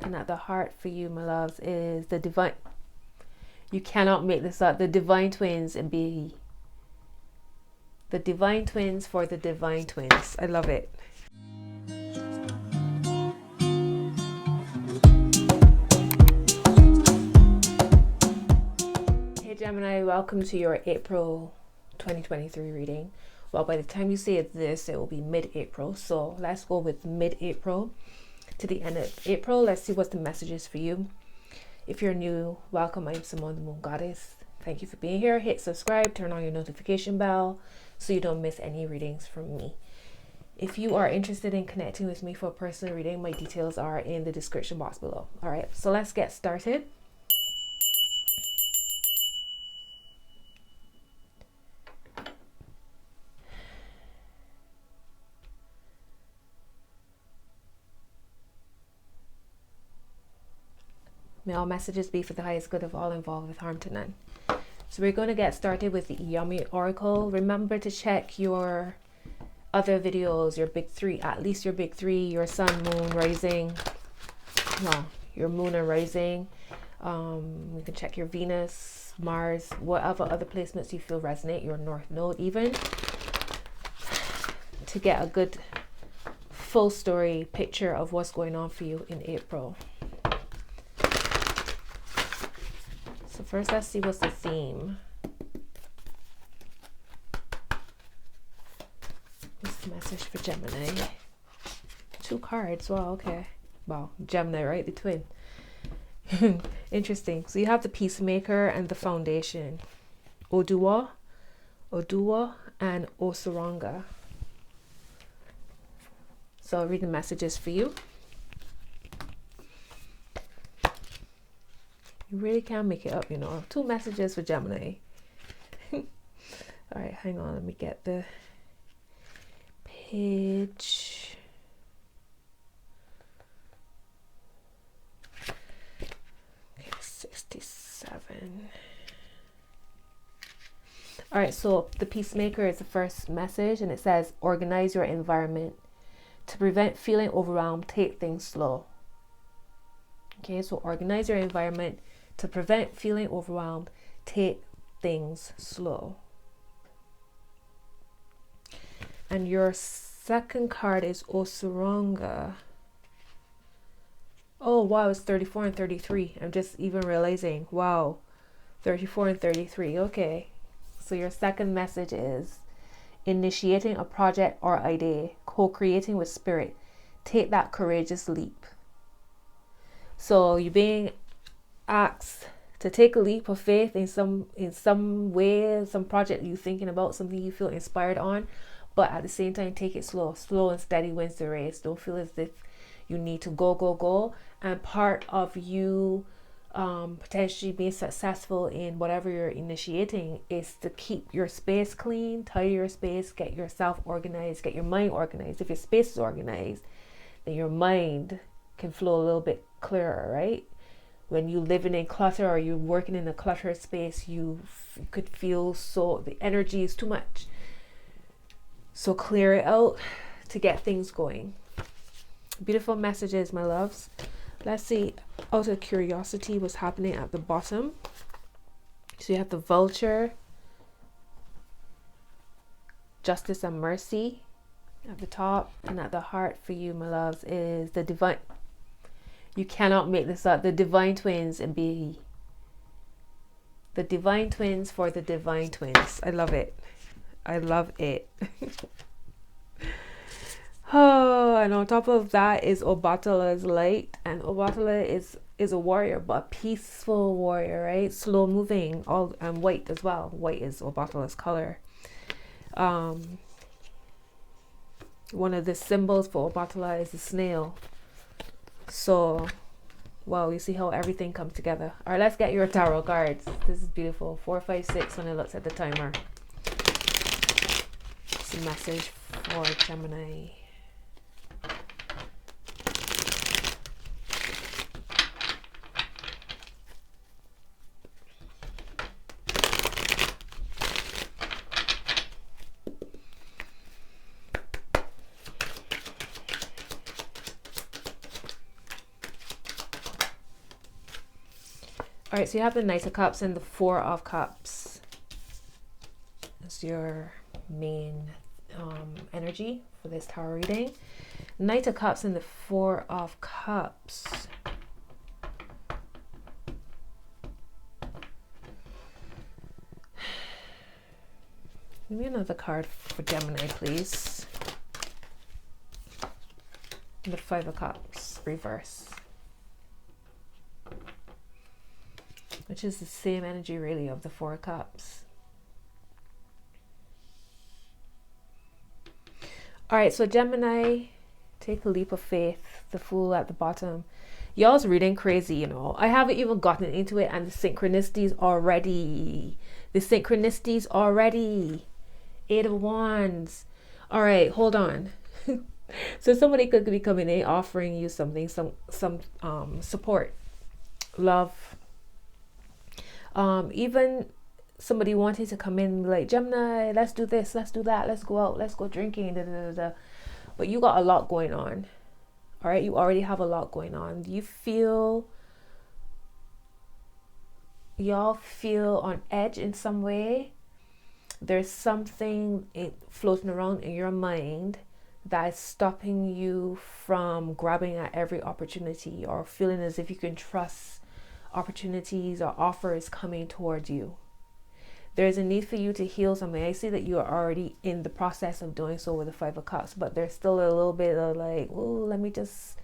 and at the heart for you, my loves, is the divine. You cannot make this up. The divine twins and be the divine twins for the divine twins. I love it. Hey Gemini, welcome to your April 2023 reading. Well, by the time you see this, it will be mid-April. So let's go with mid-April to the end of April. Let's see what the message is for you. If you're new, welcome. I'm Simone the Moon Goddess. Thank you for being here. Hit subscribe, turn on your notification bell so you don't miss any readings from me. If you are interested in connecting with me for a personal reading, my details are in the description box below. All right, so let's get started. May all messages be for the highest good of all involved, with harm to none. So we're going to get started with the Yummy Oracle. Remember to check your other videos, your big three, at least your big three, your sun, moon, rising. Well, your moon and rising. You can check your Venus, Mars, whatever other placements you feel resonate, your North Node even, to get a good full story picture of what's going on for you in April. So first, let's see what's the theme. What's the message for Gemini? 2 cards. Wow, okay. Wow, Gemini, right? The twin. Interesting. So you have the Peacemaker and the Foundation. Oduwa, and Osuranga. So I'll read the messages for you. You really can make it up, you know. 2 messages for Gemini. All right, hang on. Let me get the page. Okay, 67. All right, so the Peacemaker is the first message, and it says, organize your environment. To prevent feeling overwhelmed, take things slow. Okay, so organize your environment. To prevent feeling overwhelmed, take things slow. And your second card is Osuranga. Oh, wow, it's 34 and 33. I'm just even realizing. Wow, 34 and 33. Okay, so your second message is initiating a project or idea, co-creating with spirit. Take that courageous leap. So you're being asked to take a leap of faith in some way, some project you're thinking about, something you feel inspired on, but at the same time take it slow. Slow and steady wins the race. Don't feel as if you need to go. And part of you potentially being successful in whatever you're initiating is to keep your space clean, tidy your space, get yourself organized, get your mind organized. If your space is organized, then your mind can flow a little bit clearer, right? When you living in clutter or you're working in a cluttered space, you could feel so the energy is too much. So clear it out to get things going. Beautiful messages, my loves. Let's see, out of curiosity, what's happening at the bottom. So you have the Vulture, Justice and Mercy at the top, and at the heart for you, my loves, is the divine. You cannot make this up. The divine twins and be the divine twins for the divine twins. I love it. I love it. Oh, and on top of that is Obatala's light, and Obatala is a warrior, but a peaceful warrior, right? Slow moving, all and white as well. White is Obatala's color. One of the symbols for Obatala is the snail. So, wow, you see how everything comes together. All right, let's get your tarot cards. This is beautiful. 4, 5, 6 when it looks at the timer. It's a message for Gemini. All right, so you have the Knight of Cups and the Four of Cups. That's your main energy for this tarot reading. Knight of Cups and the Four of Cups. Give me another card for Gemini, please. The Five of Cups, reverse. Which is the same energy, really, of the Four of Cups. All right, so Gemini, take a leap of faith. The Fool at the bottom. Y'all's reading crazy, you know. I haven't even gotten into it, and the synchronicities already. Eight of Wands. All right, hold on. So somebody could be coming in offering you something, some support, love. Even somebody wanting to come in and be like, Gemini, let's do this, let's do that, let's go out, let's go drinking, da, da, da, da. But you got a lot going on. All right, you already have a lot going on. Do you feel, y'all feel on edge in some way? There's something floating around in your mind that is stopping you from grabbing at every opportunity, or feeling as if you can trust opportunities or offers coming towards you. There's a need for you to heal something. I see that you are already in the process of doing so with the Five of Cups, but there's still a little bit of like, oh, let me just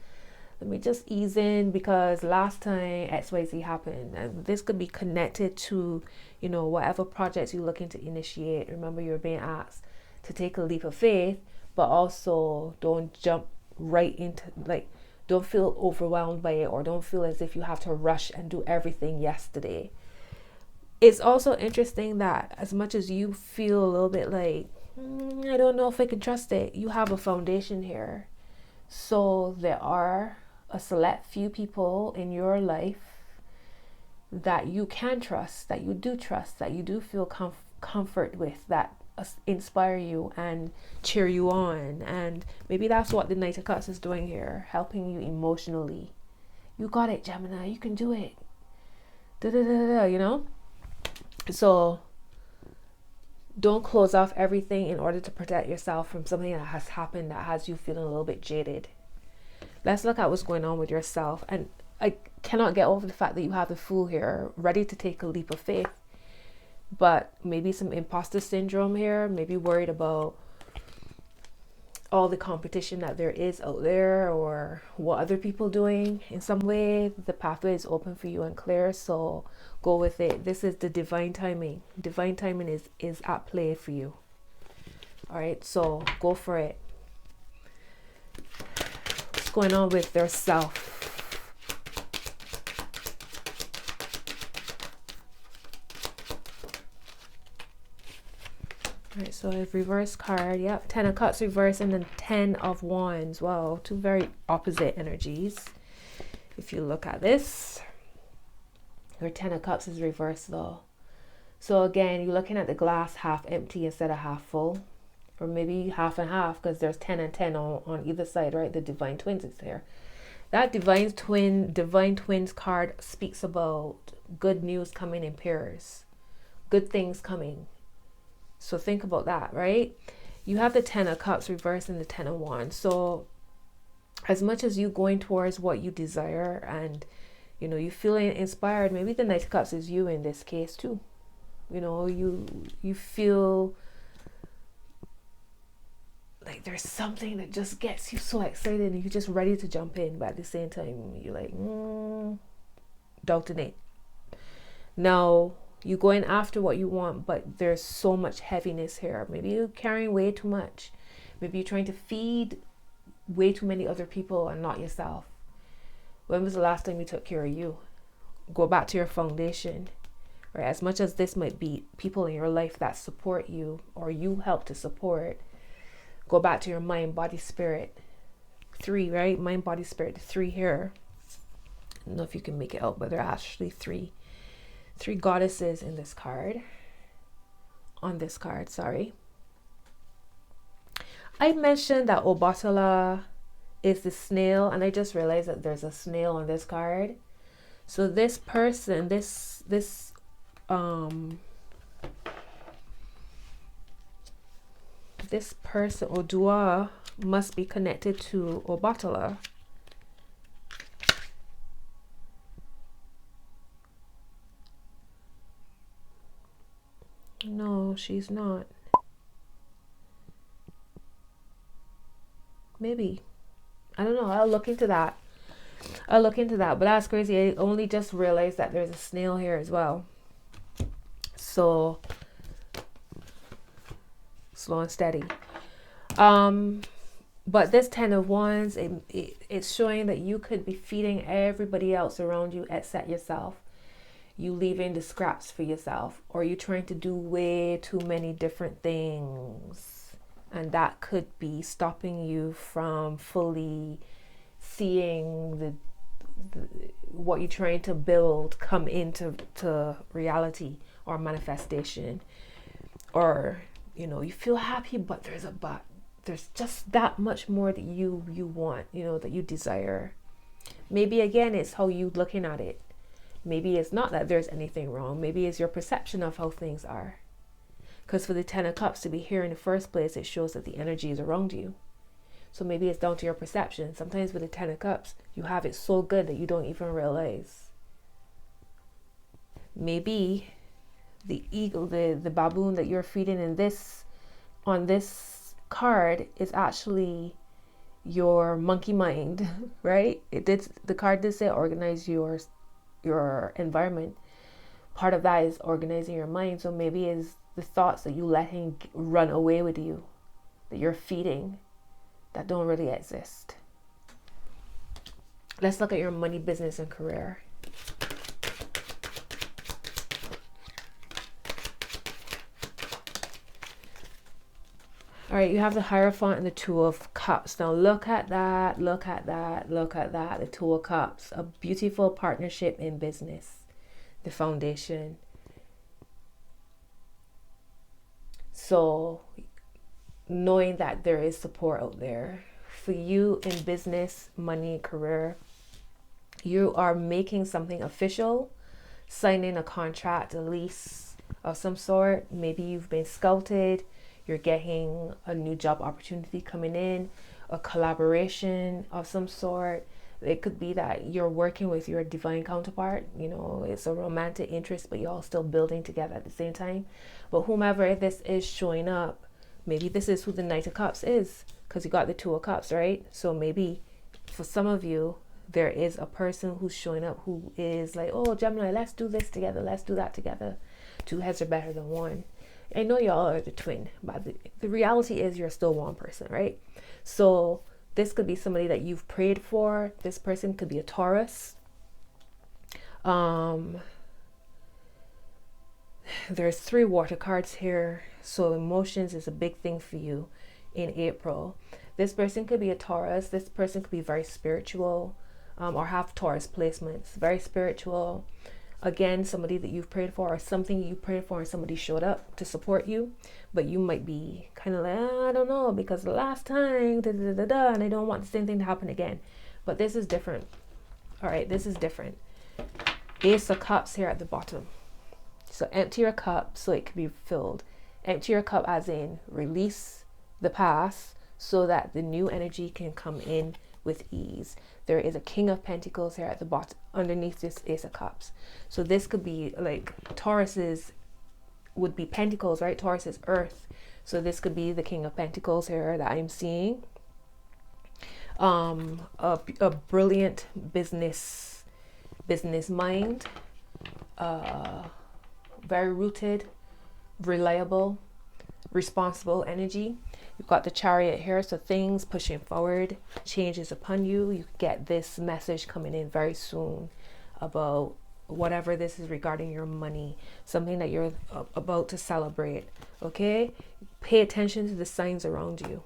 ease in, because last time XYZ happened. And this could be connected to, you know, whatever projects you're looking to initiate. Remember, you're being asked to take a leap of faith, but also don't jump right into, like, don't feel overwhelmed by it, or don't feel as if you have to rush and do everything yesterday. It's also interesting that as much as you feel a little bit like, I don't know if I can trust it, you have a foundation here. So there are a select few people in your life that you can trust, that you do trust, that you do feel comfort with, that inspire you and cheer you on. And maybe that's what the Knight of Cups is doing here, helping you emotionally. You got it, Gemini, you can do it. Da, da, da, da, you know? So don't close off everything in order to protect yourself from something that has happened that has you feeling a little bit jaded. Let's look at what's going on with yourself. And I cannot get over the fact that you have the Fool here, ready to take a leap of faith. But maybe some imposter syndrome here, maybe worried about all the competition that there is out there, or what other people doing. In some way, the pathway is open for you and clear, so go with it. This is the divine timing. Divine timing is at play for you. All right, so go for it. What's going on with their self? All right, so a reverse card. Yep, 10 of Cups reverse, and then 10 of Wands. Wow, two very opposite energies. If you look at this, your 10 of Cups is reversed though. So again, you're looking at the glass half empty instead of half full, or maybe half and half, because there's 10 and 10 on either side, right? The Divine Twins is there. That Divine Twins card speaks about good news coming in pairs, good things coming. So think about that, right? You have the 10 of Cups reversed and the 10 of Wands. So as much as you going towards what you desire, and you know, you feeling inspired, maybe the Knight of Cups is you in this case too. You know, you feel like there's something that just gets you so excited and you're just ready to jump in, but at the same time you're like doubting it. Now you're going after what you want, but there's so much heaviness here. Maybe you're carrying way too much. Maybe you're trying to feed way too many other people and not yourself. When was the last time you took care of you? Go back to your foundation. Right? As much as this might be people in your life that support you, or you help to support, go back to your mind, body, spirit. 3, right? Mind, body, spirit. 3 here. I don't know if you can make it out, but there are actually 3 goddesses in this card. On this card, sorry. I mentioned that Obatala is the snail, and I just realized that there's a snail on this card. So this person, this person, Odua, must be connected to Obatala. No, she's not. Maybe. I don't know. I'll look into that. But that's crazy. I only just realized that there's a snail here as well. So slow and steady. But this 10 of Wands, it's showing that you could be feeding everybody else around you except yourself. You leaving the scraps for yourself, or you trying to do way too many different things, and that could be stopping you from fully seeing the what you're trying to build come into reality or manifestation. Or you feel happy, but there's just that much more that you want, that you desire. Maybe again it's how you looking at it. Maybe it's not that there's anything wrong. Maybe it's your perception of how things are. Because for the 10 of Cups to be here in the first place, it shows that the energy is around you. So maybe it's down to your perception. Sometimes with the 10 of Cups, you have it so good that you don't even realize. Maybe the eagle, the baboon that you're feeding on this card is actually your monkey mind, right? The card did say organize your environment. Part of that is organizing your mind. So maybe it's the thoughts that you letting run away with you, that you're feeding, that don't really exist. Let's look at your money, business, and career. All right, you have the Hierophant and the Two of Cups. Now look at that, the Two of Cups. A beautiful partnership in business, the foundation. So knowing that there is support out there for you in business, money, career, you are making something official, signing a contract, a lease of some sort. Maybe you've been scouted. You're getting a new job opportunity coming in, a collaboration of some sort. It could be that you're working with your divine counterpart. It's a romantic interest, but you're all still building together at the same time. But whomever this is showing up, maybe this is who the Knight of Cups is, because you got the Two of Cups, right? So maybe for some of you, there is a person who's showing up who is like, oh, Gemini, let's do this together. Let's do that together. Two heads are better than one. I know y'all are the twin, but the reality is you're still one person, right? So this could be somebody that you've prayed for. This person could be a Taurus. There's 3 water cards here. So emotions is a big thing for you in April. This person could be a Taurus. This person could be very spiritual, or have Taurus placements. Very spiritual. Again, somebody that you've prayed for, or something you prayed for, and somebody showed up to support you, but you might be kind of like, I don't know, because the last time, and I don't want the same thing to happen again. But this is different. All right, this is different. Ace of Cups here at the bottom. So empty your cup so it can be filled. Empty your cup as in release the past so that the new energy can come in with ease. There is a King of Pentacles here at the bottom underneath this Ace of Cups. So this could be like Taurus's would be Pentacles, right? Taurus is Earth. So this could be the King of Pentacles here that I'm seeing. A brilliant business mind, very rooted, reliable, responsible energy. You've got the Chariot here, so things pushing forward, changes upon you. You get this message coming in very soon about whatever this is regarding your money, something that you're about to celebrate. Okay, pay attention to the signs around you.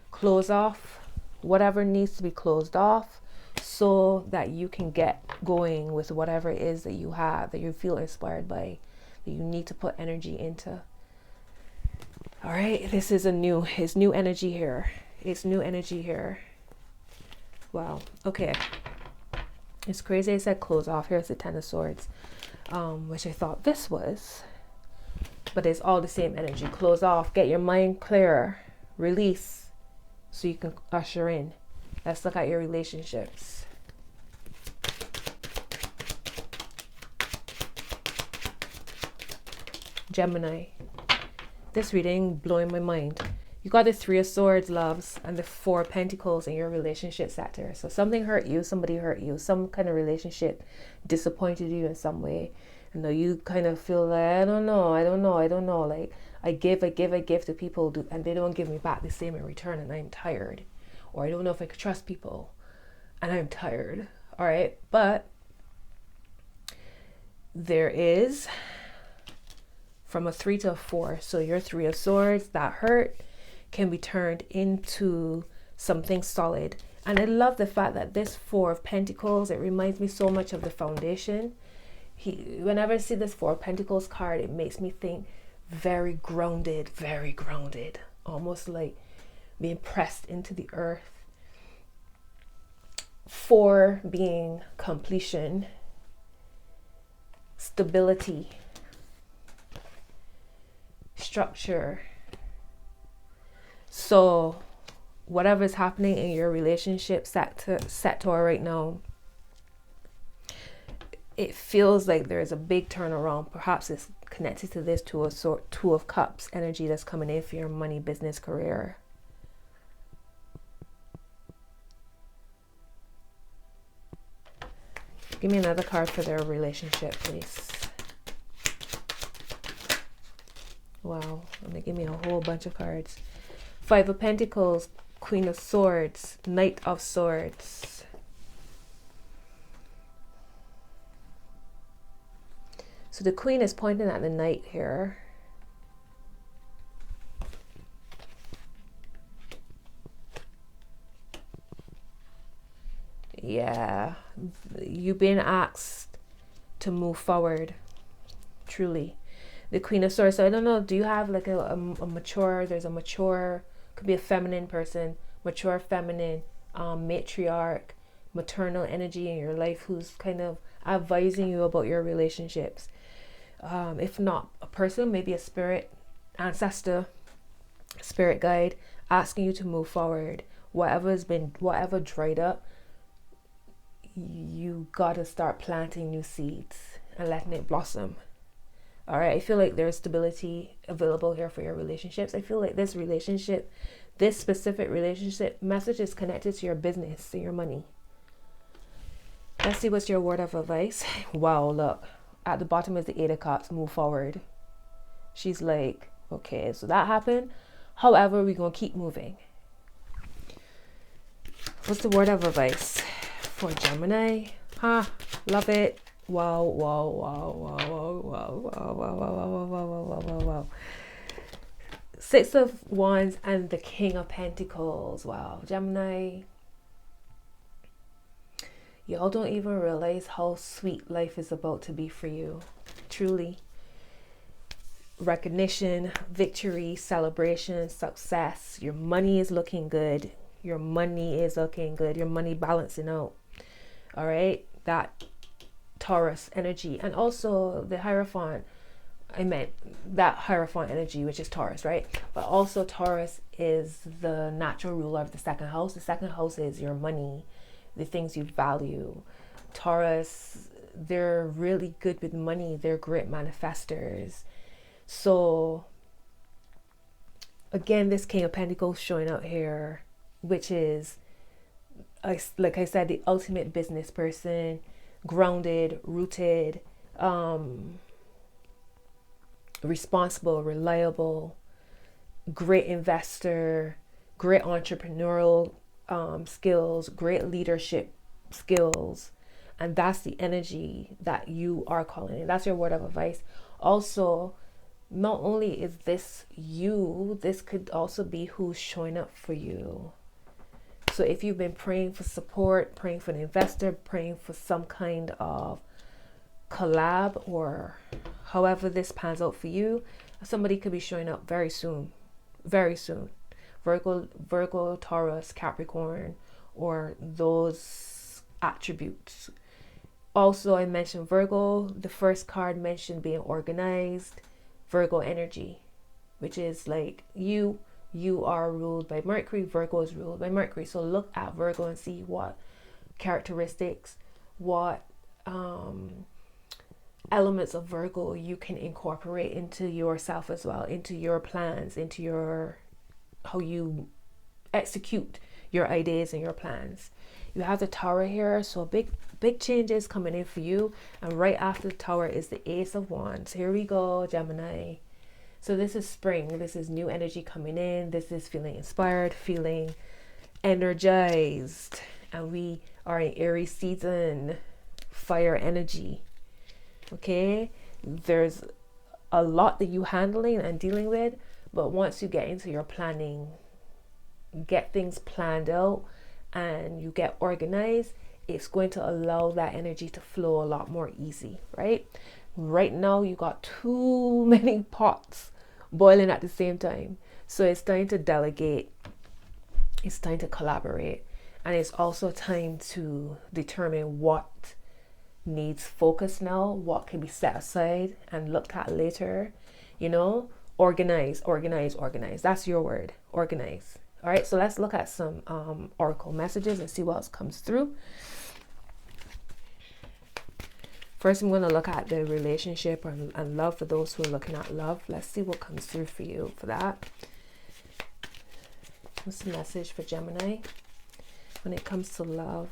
Close off whatever needs to be closed off so that you can get going with whatever it is that you have, that you feel inspired by, that you need to put energy into. All right, this is it's new energy here. It's new energy here. Wow. Okay. It's crazy I said close off. Here's the Ten of Swords, which I thought this was. But it's all the same energy. Close off. Get your mind clearer. Release. So you can usher in. Let's look at your relationships. Gemini. This reading blowing my mind. You got the Three of Swords, loves, and the Four of Pentacles in your relationship sector. So something hurt you, somebody hurt you, some kind of relationship disappointed you in some way. And though you kind of feel like, I don't know. Like, I give to people, and they don't give me back the same in return, and I'm tired. Or I don't know if I could trust people, and I'm tired. All right, but there is from a 3 to a 4. So your Three of Swords, that hurt, can be turned into something solid. And I love the fact that this Four of Pentacles, it reminds me so much of the Foundation. Whenever I see this Four of Pentacles card, it makes me think very grounded, almost like being pressed into the earth. 4 being completion, stability, structure. So whatever is happening in your relationship sector right now, it feels like there's a big turnaround. Perhaps it's connected to this Two of Cups energy that's coming in for your money, business, career. Give me another card for their relationship, please. Wow, and they give me a whole bunch of cards. 5 of Pentacles, Queen of Swords, Knight of Swords. So the Queen is pointing at the Knight here. Yeah, you've been asked to move forward, truly. The Queen of Swords. So I don't know, do you have like a mature, there's a mature, could be a feminine person, mature feminine, matriarch, maternal energy in your life who's kind of advising you about your relationships. If not a person, maybe a spirit, ancestor, spirit guide, asking you to move forward. Whatever dried up, you gotta start planting new seeds and letting it blossom. All right, I feel like there's stability available here for your relationships. I feel like this specific relationship message is connected to your business, to your money. Let's see what's your word of advice. Wow, look, at the bottom is the 8 of Cups, move forward. She's like, okay, so that happened. However, we're going to keep moving. What's the word of advice for Gemini? Love it. Wow, wow, wow, wow, wow, wow, wow, wow, wow, wow, wow, wow, wow. 6 of Wands and the King of Pentacles. Wow, Gemini. Y'all don't even realize how sweet life is about to be for you. Truly. Recognition, victory, celebration, success. Your money is looking good. Your money balancing out. All right. That Taurus energy. And also the Hierophant. I meant that Hierophant energy, which is Taurus, right? But also Taurus is the natural ruler of the second house. The second house is your money, the things you value. Taurus, they're really good with money. They're great manifestors. So again, this King of Pentacles showing out here, which is, like I said, the ultimate business person, grounded, rooted, responsible, reliable, great investor, great entrepreneurial skills, great leadership skills. And that's the energy that you are calling in. That's your word of advice. Also, not only is this you, this could also be who's showing up for you. So if you've been praying for support, praying for an investor, praying for some kind of collab, or however this pans out for you, somebody could be showing up very soon. Very soon. Virgo, Taurus, Capricorn, or those attributes. Also, I mentioned Virgo. The first card mentioned being organized, Virgo energy, which is like you are ruled by Mercury. Virgo is ruled by Mercury. So look at Virgo and see what characteristics, what elements of Virgo you can incorporate into yourself as well, into your plans, into your how you execute your ideas and your plans. You have the Tower here, so big changes coming in for you. And right after the Tower is the Ace of Wands. Here we go, Gemini. So this is spring. This is new energy coming in. This is feeling inspired, feeling energized. And we are in Aries season, fire energy. Okay, there's a lot that you're handling and dealing with, but once you get into your planning, get things planned out, and you get organized, it's going to allow that energy to flow a lot more easy, right? Right now, you got too many pots boiling at the same time. So it's time to delegate. It's time to collaborate. And it's also time to determine what needs focus now, what can be set aside and looked at later. You know, organize. That's your word, organize. All right, so let's look at some oracle messages and see what else comes through. First, I'm going to look at the relationship and love for those who are looking at love. Let's see what comes through for you for that. What's the message for Gemini when it comes to love?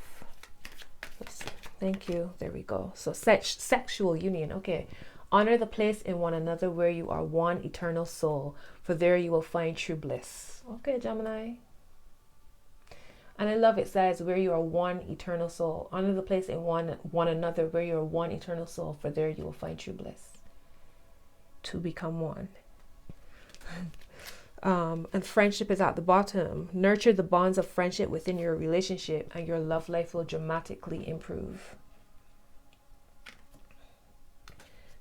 Thank you. There we go. So sexual union. Okay. Honor the place in one another where you are one eternal soul, for there you will find true bliss. Okay, Gemini. And I love it says where you are one eternal soul. Honor the place in one another where you are one eternal soul, for there you will find true bliss. To become one. And friendship is at the bottom. Nurture the bonds of friendship within your relationship and your love life will dramatically improve.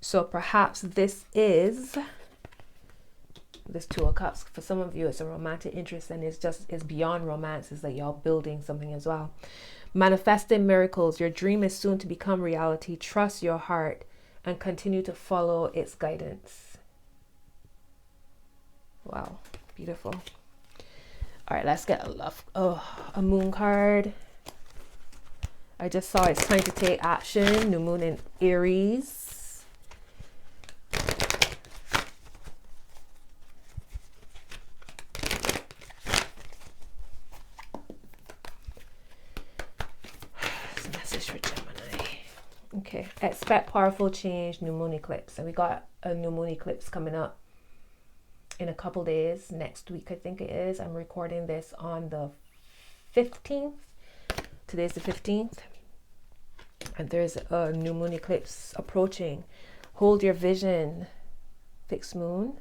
So perhaps this is this Two of Cups. For some of you, it's a romantic interest, and it's beyond romance. It's like y'all building something as well. Manifesting miracles. Your dream is soon to become reality. Trust your heart and continue to follow its guidance. Wow, beautiful. All right, let's get a moon card. I just saw it's time to take action. New moon in Aries. Okay, expect powerful change, new moon eclipse. And we got a new moon eclipse coming up in a couple days, next week I think it is. I'm recording this on the 15th. Today's the 15th. And there's a new moon eclipse approaching. Hold your vision, fixed moon.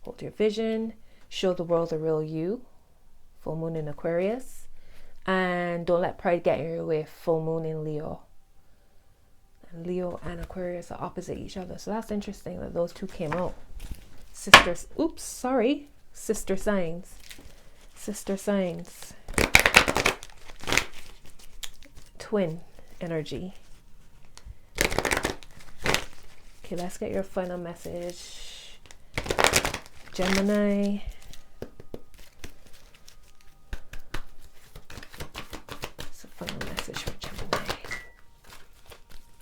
Hold your vision, show the world the real you. Full moon in Aquarius. And don't let pride get in your way, full moon in Leo. Leo and Aquarius are opposite each other. So that's interesting that those two came out. Sister signs. Sister signs. Twin energy. Okay, let's get your final message. Gemini. It's a final message for Gemini.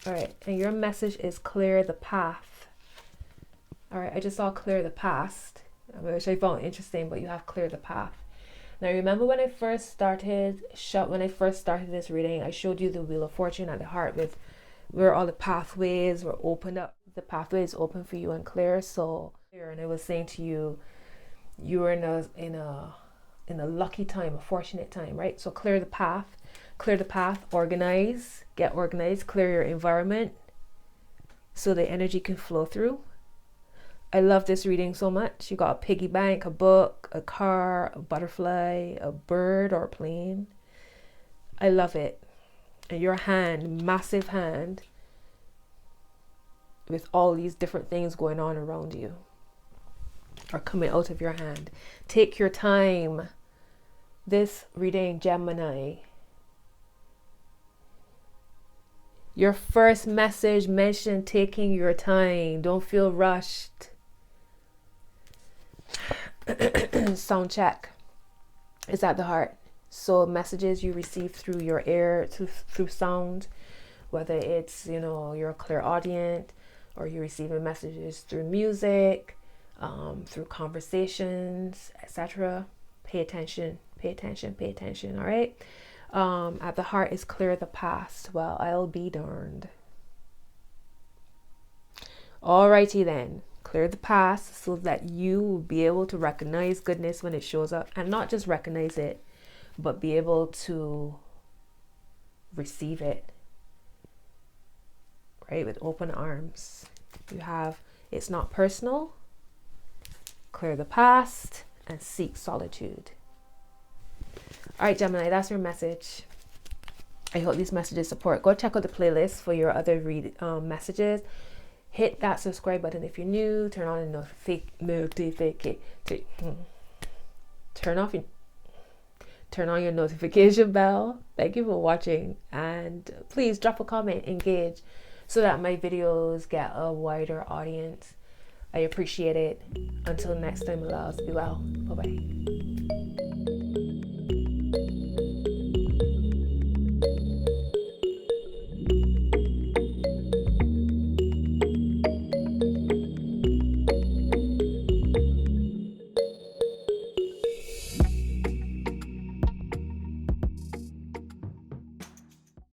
All right, and your message is clear the path. All right, I just saw clear the past, which I found interesting, but you have clear the path. Now, remember when I first started this reading, I showed you the Wheel of Fortune at the heart with where all the pathways were opened up. The pathway is open for you and clear. So, and I was saying to you, you were in a lucky time, a fortunate time, right? So clear the path, organize, get organized, clear your environment so the energy can flow through. I love this reading so much. You got a piggy bank, a book, a car, a butterfly, a bird or a plane. I love it. And your hand, massive hand, with all these different things going on around you are coming out of your hand. Take your time. This reading, Gemini, Your first message mentioned taking your time. Don't feel rushed. Sound check is at the heart. So messages you receive through your ear, through sound, whether it's, you're a clairaudient, or you're receiving messages through music, through conversations, etc. Pay attention, pay attention, pay attention. All right. At the heart is clear the past. Well, I'll be darned. Alrighty then. Clear the past so that you will be able to recognize goodness when it shows up, and not just recognize it, but be able to receive it, right, with open arms. You have, it's not personal, clear the past, and seek solitude. All right, Gemini, that's your message. I hope these messages support. Go check out the playlist for your other messages. Hit that subscribe button if you're new. Turn on the turn on your notification bell. Thank you for watching, and please drop a comment, engage, so that my videos get a wider audience. I appreciate it. Until next time, loves, be well. Bye bye.